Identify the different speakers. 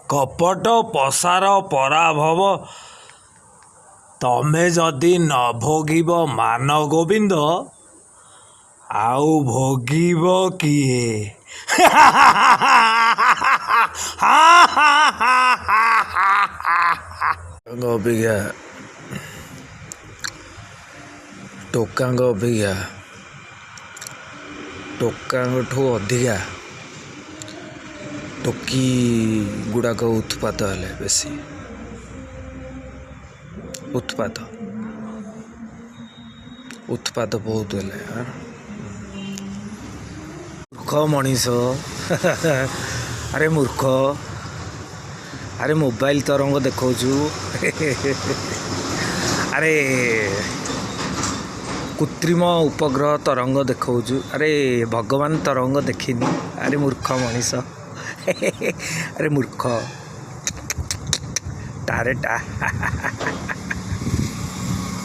Speaker 1: କପଟ ପସାର ପରାଭବ ତମେ ଯଦି ନ ଭୋଗିବ ମାନ ଗୋବିନ୍ଦ ଆଉ ଭୋଗିବ କିଏ? ଅଭିଜ୍ଞା ଟୋକାଙ୍କ ଅଭିଜ୍ଞା ଟୋକାଙ୍କଠୁ ଅଧିକା ଟୋକି ଗୁଡ଼ାକ ଉତ୍ପାତ ହେଲେ ବେଶୀ ଉତ୍ପାତ ବହୁତ ହେଲେ ମୂର୍ଖ ମଣିଷ ଆରେ ମୂର୍ଖ ଆରେ ମୋବାଇଲ ତରଙ୍ଗ ଦେଖାଉଛୁ ଆରେ କୃତ୍ରିମ ଉପଗ୍ରହ ତରଙ୍ଗ ଦେଖାଉଛୁ ଆରେ ଭଗବାନ ତରଙ୍ଗ ଦେଖିନି ଆରେ ମୂର୍ଖ ମଣିଷ ଆରେ ମୂର୍ଖ ଟାରେ ଟା